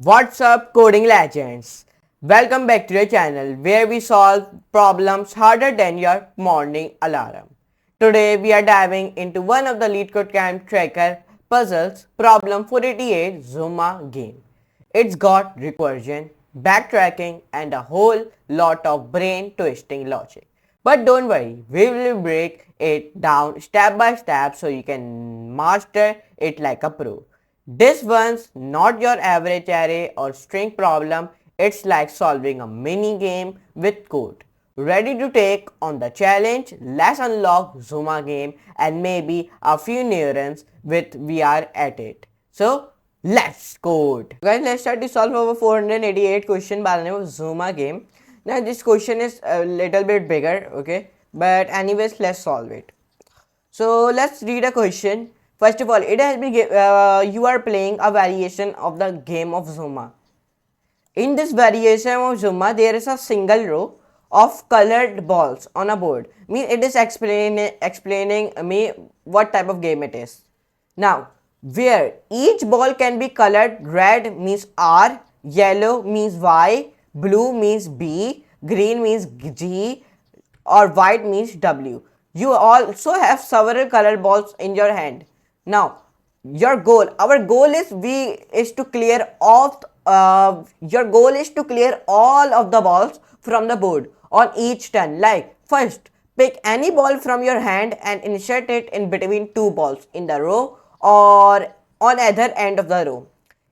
What's up, coding legends? Welcome back to the channel where we solve problems harder than your morning alarm. Today we are diving into one of the LeetCodeCamp tracker puzzles, problem 488 Zuma game. It's got recursion, backtracking, and a whole lot of brain twisting logic. But don't worry, we will break it down step by step so you can master it like a pro. This one's not your average array or string problem, it's like solving a mini game with code. Ready to take on the challenge? Let's unlock Zuma game and maybe a few neurons with VR at it. So let's code. Guys, let's start to solve our 488 question by the name of Zuma game. Now this question is a little bit bigger, okay? But anyways, let's solve it. So let's read a question. First of all, it has been you are playing a variation of the game of Zuma. In this variation of Zuma, there is a single row of colored balls on a board. Means it is explaining me what type of game it is. Now, where each ball can be colored, red means R, yellow means Y, blue means B, green means G, or white means W. You also have several colored balls in your hand. Now, our goal is to clear off. Your goal is to clear all of the balls from the board on each turn. Like first, pick any ball from your hand and insert it in between two balls in the row or on either end of the row.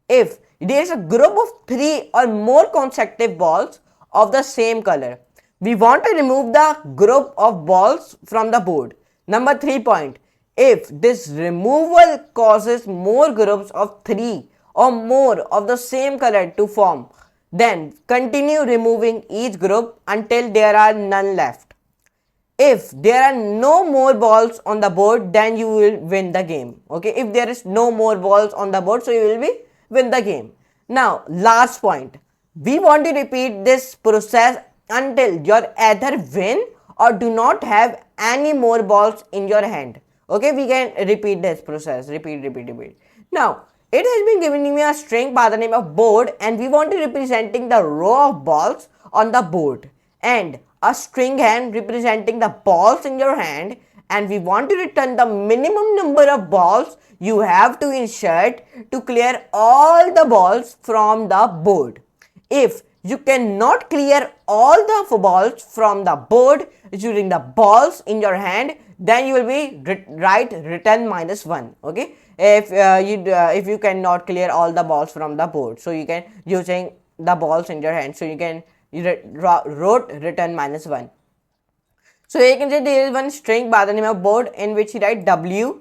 If there is a group of 3 or more consecutive balls of the same color, we want to remove the group of balls from the board. Number 3 point. If this removal causes more groups of 3 or more of the same color to form, then continue removing each group until there are none left. If there are no more balls on the board, then you will win the game. Okay, if there is no more balls on the board, so you will win the game. Now, last point. We want to repeat this process until you either win or do not have any more balls in your hand. Okay, we can repeat this process. Repeat. Now, it has been giving me a string by the name of board and we want to representing the row of balls on the board and a string hand representing the balls in your hand, and we want to return the minimum number of balls you have to insert to clear all the balls from the board. If you cannot clear all the balls from the board using the balls in your hand, then you will be write return -1. Okay, if you cannot clear all the balls from the board, so you can using the balls in your hand, so you can wrote return -1. So you can say there is one string by the name of board in which you write W,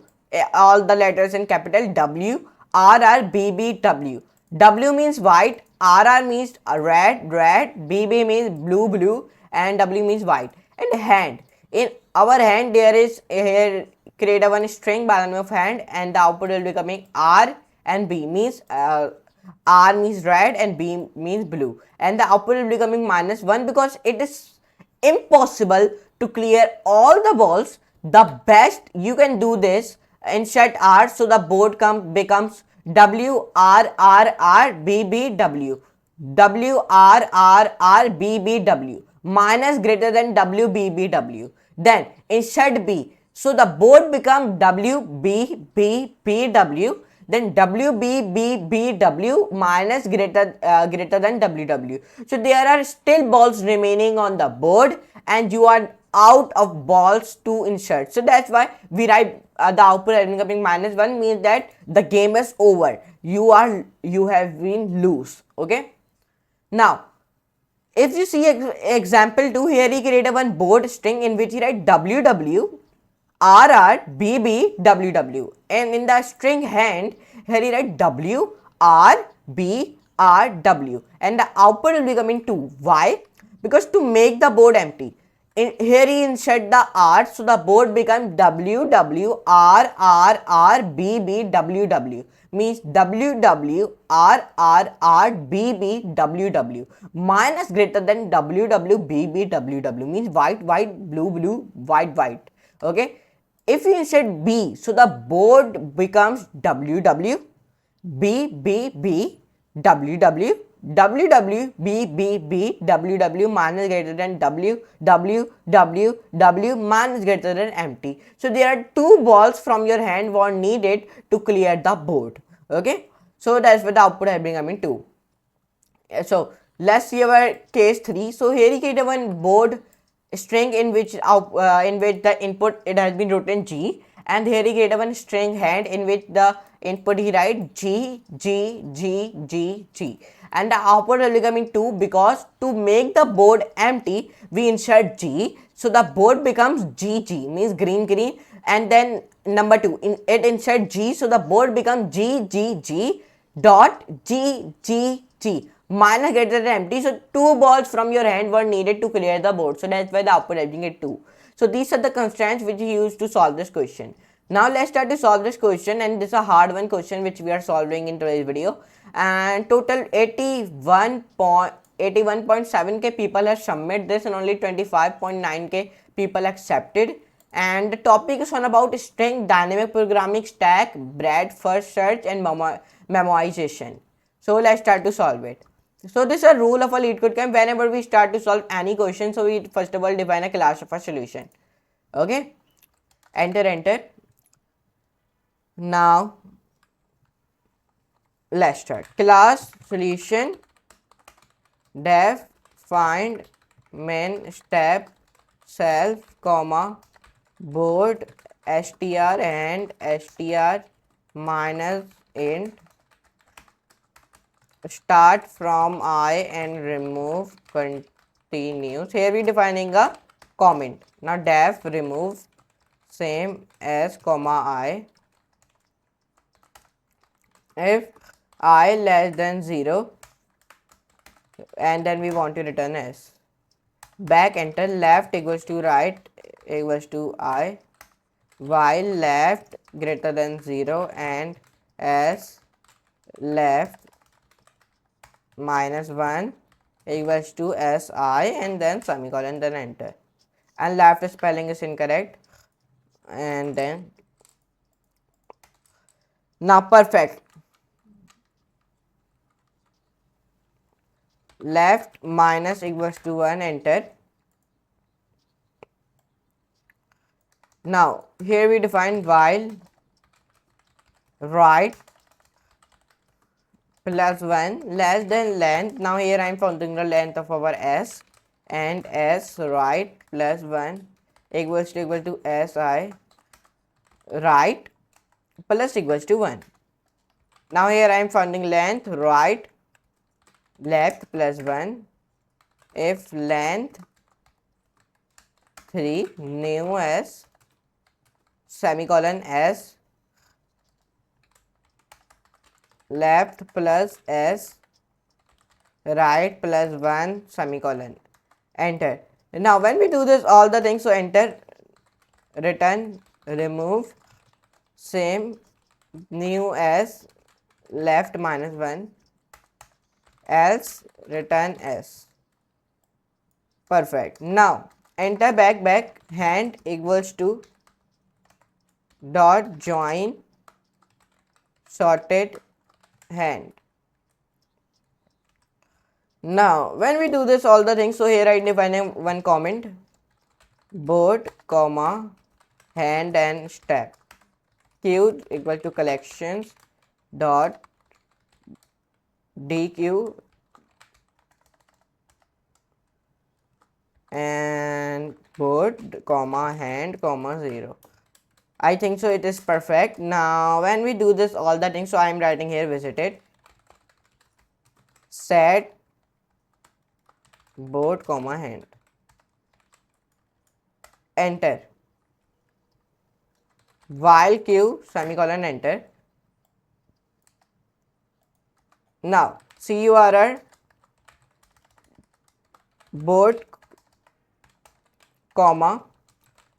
all the letters in capital W, R R B B W. W means white, R R means red, B B means blue, and W means white. And hand. In our hand there is here create a one string by the name of hand, and the output will be coming R and B means R means red and B means blue, and the output will be coming -1 because it is impossible to clear all the balls. The best you can do this, insert R, so the board becomes W R R R B B W, W R R R B B W, minus greater than W B B W. Then insert B, so the board becomes W B B B W. Then W B B B W minus greater than W W. So there are still balls remaining on the board and you are out of balls to insert. So that's why we write the output becoming -1 means that the game is over. You have been lose. Okay. Now, if you see example 2, here he created one board string in which he write WW R R B B W W, and in the string hand here he write W R B R W, and the output will be coming 2. Why? Because to make the board empty, here he insert the R, so the board becomes W W R R R B B W W, means W W R R R B B W W minus greater than W W B B W W, means white blue white. Okay. If you insert B, so the board becomes WW, B, B, B, W W W W B B B W W man is greater than W W W W man is greater than empty. So there are two balls from your hand were needed to clear the board. Okay, so that's what the output has been coming to. So let's see our case 3. So here he created one board string in which the input it has been written G, and here he created one string hand in which the input he write G G G G G, and the output will be coming 2 because to make the board empty we insert G, so the board becomes GG means green green, and then number 2 it insert G, so the board becomes GGG dot GGG minus greater than empty. So two balls from your hand were needed to clear the board, so that's why the output has been get 2. So these are the constraints which we used to solve this question. Now let's start to solve this question, and this is a hard one question which we are solving in today's video, and total 81.7k people have submitted this and only 25.9k people accepted, and the topic is on about string dynamic programming stack, breadth first search and memoization. So let's start to solve it. So this is a rule of a LeetCodeCamp. Whenever we start to solve any question, so we first of all define a class of a solution. Okay, enter. Now let's start. Class solution def find main step self comma board str and str minus int start from I and remove continues. Here we defining a comment. Now def remove same as comma I if I less than 0, and then we want to return s. Back enter left equals to right equals to I while left greater than 0 and s left minus 1 equals to si, and then semicolon, then enter, and left spelling is incorrect, and then now perfect. Left minus equals to 1, enter. Now here we define while right plus 1 less than length. Now here I am finding the length of our s, and s right plus 1 equal to si right plus equals to 1. Now here I am finding length right left plus 1 if length 3 new s semicolon s left plus s right plus 1 semicolon, enter. Now when we do this all the things, so enter, return, remove same new s left minus 1 else return s. Perfect. Now enter back hand equals to dot join sorted hand. Now when we do this all the things, so here I define one comment board comma hand and step queued equal to collections dot dq and board comma hand comma 0. I think so it is perfect. Now when we do this all the things, so I am writing here visited set board comma hand, enter, while queue semicolon, enter. Now curr board comma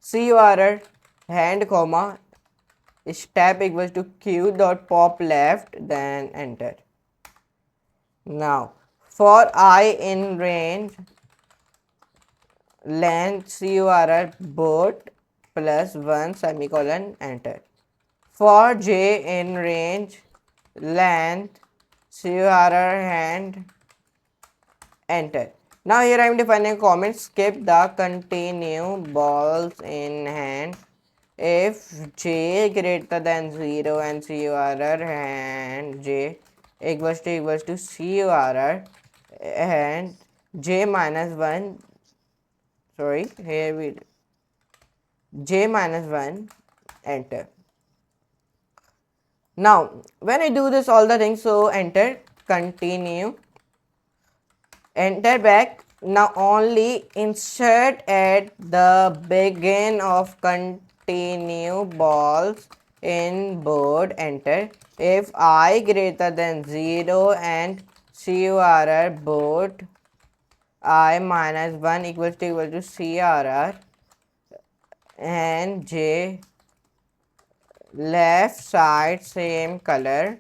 curr hand comma step equals to q dot pop left, then enter. Now for I in range length curr board plus 1 semicolon, enter. For j in range length CURR and enter. Now here I am defining a comment, skip the continue balls in hand if j greater than 0 and CURR and j equals to CURR and j minus 1, sorry, here we j minus 1, enter. Now when I do this all the things, so enter, continue, enter back. Now only insert at the begin of continue balls in board, enter, if I greater than 0 and CURR board I minus 1 equals to CURR and j left side same color.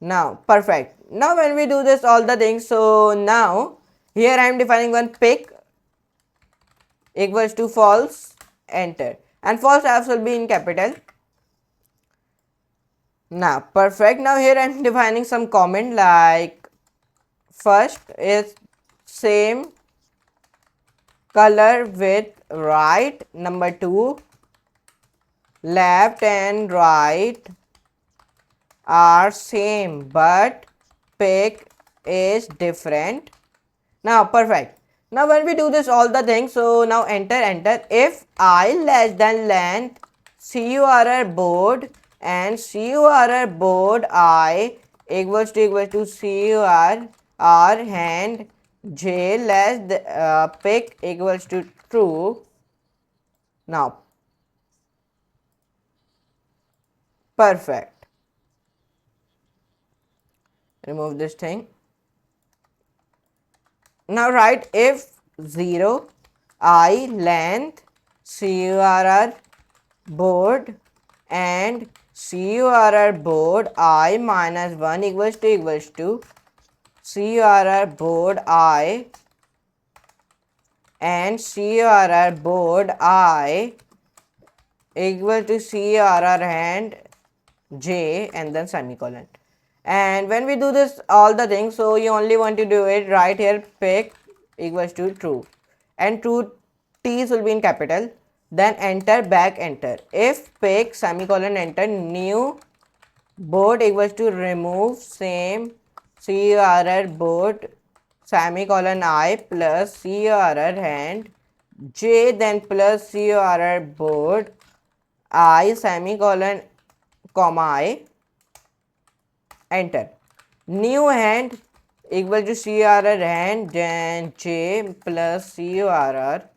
Now perfect. Now when we do this all the things, so now here I am defining one pick equals to false, enter, and false F's will be in capital. Now perfect. Now here I am defining some comment like first is same color with right, number 2 left and right are same but pick is different. Now perfect. Now when we do this all the things, so now enter, if I less than length CURR board and CURR board I equals to CURR and j less pick equals to true. Now perfect. Remove this thing. Now write if 0 I length CURR board and CURR board I minus 1 equals to CURR board I and CURR board I equal to CURR and j and then semicolon. And when we do this all the things, so you only want to do it right here, pick equals to true and true t's will be in capital, then enter back, enter, if pick semicolon enter new board equals to remove same CURR board semicolon I plus CURR and j then plus CURR board I semicolon comma I, enter, new hand equal to CURR and then j plus CURR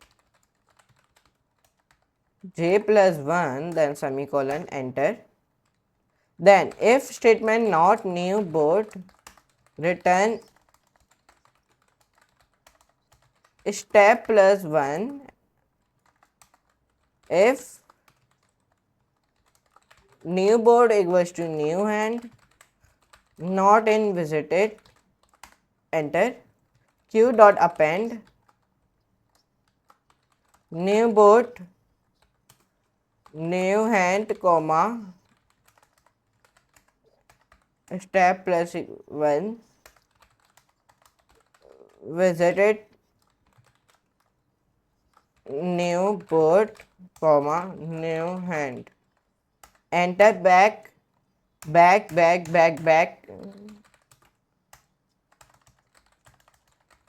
j plus 1 then semicolon, enter. Then if statement not new board return step plus 1 if new board equals to new hand not in visited, enter, q dot append new board new hand comma step plus 1 visited new board comma new hand, enter back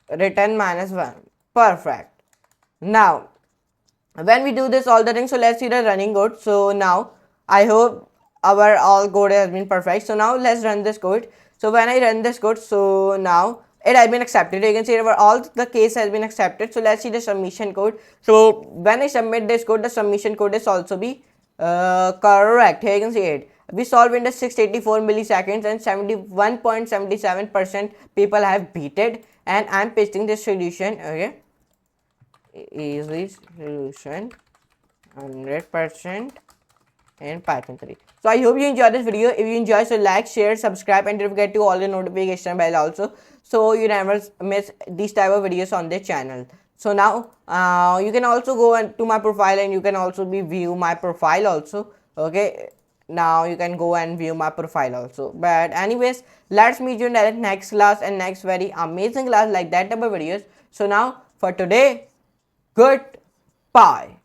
return minus 1, perfect. Now when we do this all the things, so let's see the running code. So now I hope our all code has been perfect. So now let's run this code. So when I run this code, so now it has been accepted. You can see our all the case has been accepted. So let's see the submission code. So when I submit this code, the submission code is also be correct. Here you can see it. We solve in the 684 milliseconds and 71.77% people have beat it. And I'm pasting this solution. Okay, easy solution 100% in Python 3. So I hope you enjoyed this video. If you enjoy, so like, share, subscribe, and don't forget to all the notification bell also, so you never miss these type of videos on this channel. So now you can also go to my profile and you can also view my profile also. Okay, now you can go and view my profile also. But anyways, let's meet you in the next class and next very amazing class like that type of videos. So now for today, goodbye.